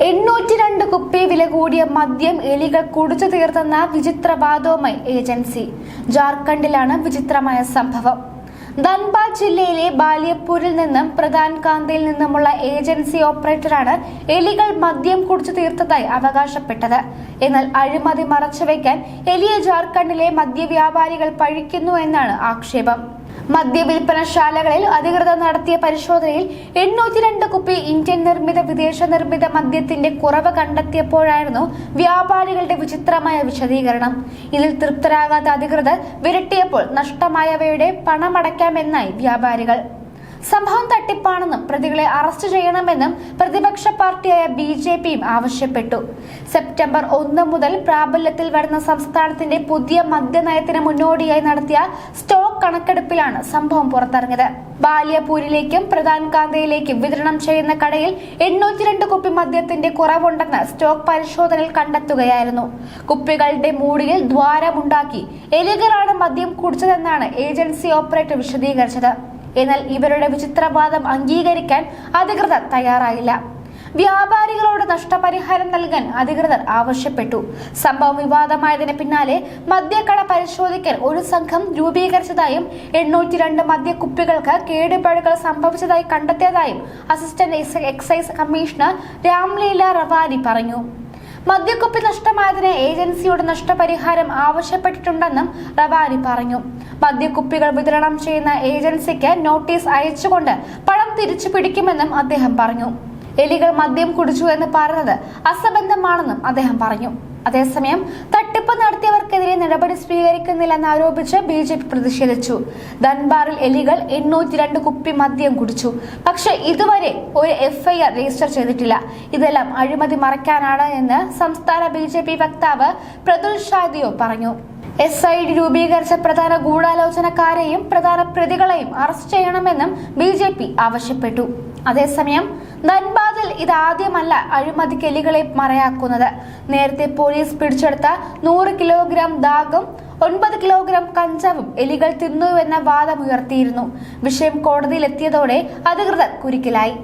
802 കുപ്പി വില കൂടിയ മദ്യം എലികൾ കുടിച്ചു തീർത്തെന്ന വിചിത്രവാദവുമായി ഏജൻസി. ജാർഖണ്ഡിലാണ് വിചിത്രമായ സംഭവം. ധൻബാദ് ജില്ലയിലെ ബാലിയപ്പൂരിൽ നിന്നും പ്രധാൻകാന്തയിൽ നിന്നുമുള്ള ഏജൻസി ഓപ്പറേറ്ററാണ് എലികൾ മദ്യം കുടിച്ചു തീർത്തതായി അവകാശപ്പെട്ടത്. എന്നാൽ അഴിമതി മറച്ചുവെക്കാൻ എലിയെ ജാർഖണ്ഡിലെ മദ്യവ്യാപാരികൾ പഴിക്കുന്നു എന്നാണ് ആക്ഷേപം. മദ്യവിൽപ്പനശാലകളിൽ അധികൃതർ നടത്തിയ പരിശോധനയിൽ 802 കുപ്പി ഇന്ത്യൻ നിർമ്മിത വിദേശ നിർമ്മിത മദ്യത്തിന്റെ കുറവ് കണ്ടെത്തിയപ്പോഴായിരുന്നു വ്യാപാരികളുടെ വിചിത്രമായ വിശദീകരണം. ഇതിൽ തൃപ്തരാകാത്ത അധികൃതർ വിരട്ടിയപ്പോൾ നഷ്ടമായവയുടെ പണമടയ്ക്കാമെന്നായി വ്യാപാരികൾ. സംഭവം തട്ടിപ്പാണെന്നും പ്രതികളെ അറസ്റ്റ് ചെയ്യണമെന്നും പ്രതിപക്ഷ പാർട്ടിയായ BJPയും ആവശ്യപ്പെട്ടു. സെപ്റ്റംബർ 1 മുതൽ പ്രാബല്യത്തിൽ വരുന്ന സംസ്ഥാനത്തിന്റെ പുതിയ മദ്യനയത്തിന് മുന്നോടിയായി നടത്തിയ സ്റ്റോക്ക് കണക്കെടുപ്പിലാണ് സംഭവം പുറത്തിറങ്ങിയത്. ബാലിയപ്പൂരിലേക്കും പ്രധാൻകാന്തയിലേക്കും വിതരണം ചെയ്യുന്ന കടയിൽ 802 കുപ്പി മദ്യത്തിന്റെ കുറവുണ്ടെന്ന് സ്റ്റോക്ക് പരിശോധനയിൽ കണ്ടെത്തുകയായിരുന്നു. കുപ്പികളുടെ മൂടിയിൽ ദ്വാരമുണ്ടാക്കി എലികളാണ് മദ്യം കുടിച്ചതെന്നാണ് ഏജൻസി ഓപ്പറേറ്റർ വിശദീകരിച്ചത്. എന്നാൽ ഇവരുടെ വിചിത്രവാദം അംഗീകരിക്കാൻ അധികൃതർ തയ്യാറായില്ല. വ്യാപാരികളോട് നഷ്ടപരിഹാരം നൽകാൻ അധികൃതർ ആവശ്യപ്പെട്ടു. സംഭവം വിവാദമായതിന് പിന്നാലെ മദ്യക്കട പരിശോധിക്കാൻ ഒരു സംഘം രൂപീകരിച്ചതായും 802 മദ്യക്കുപ്പികൾക്ക് കേടുപാടുകൾ സംഭവിച്ചതായി കണ്ടെത്തിയതായും അസിസ്റ്റന്റ് എക്സൈസ് കമ്മീഷണർ രാംലീല റവാനി പറഞ്ഞു. മദ്യക്കുപ്പി നഷ്ടമായതിന് ഏജൻസിയോട് നഷ്ടപരിഹാരം ആവശ്യപ്പെട്ടിട്ടുണ്ടെന്നും റവാനി പറഞ്ഞു. മദ്യക്കുപ്പികൾ വിതരണം ചെയ്യുന്ന ഏജൻസിക്ക് നോട്ടീസ് അയച്ചുകൊണ്ട് പണം തിരിച്ചു പിടിക്കുമെന്നും അദ്ദേഹം പറഞ്ഞു. എലികൾ മദ്യം കുടിച്ചു എന്ന് പറയുന്നത് അസംബന്ധമാണെന്നും അദ്ദേഹം പറഞ്ഞു. അതേസമയം തട്ടിപ്പ് നടത്തിയവർക്കെതിരെ നടപടി സ്വീകരിക്കുന്നില്ലെന്ന് ആരോപിച്ച് BJP പ്രതിഷേധിച്ചു. ധൻബാറിൽ എലികൾ 802 കുപ്പി മദ്യം കുടിച്ചു. പക്ഷേ ഇതുവരെ ഒരു FIR രജിസ്റ്റർ ചെയ്തിട്ടില്ല. ഇതെല്ലാം അഴിമതി മറയ്ക്കാനാണ് എന്ന് സംസ്ഥാന BJP വക്താവ് പ്രതുൽ ഷാദിയോ പറഞ്ഞു. SID രൂപീകരിച്ച പ്രധാന ഗൂഢാലോചനക്കാരെയും പ്രധാന പ്രതികളെയും അറസ്റ്റ് ചെയ്യണമെന്നും BJP ആവശ്യപ്പെട്ടു. അതേസമയം ധൻബാദിൽ ഇതാദ്യമല്ല അഴിമതിക്ക് എലികളെ മറയാക്കുന്നത്. നേരത്തെ പോലീസ് പിടിച്ചെടുത്ത 100 കിലോഗ്രാം ദാഗും 9 കിലോഗ്രാം കഞ്ചാവും എലികൾ തിന്നുവെന്ന വാദമുയർത്തിയിരുന്നു. വിഷയം കോടതിയിലെത്തിയതോടെ അധികൃതർ കുരുക്കിലായി.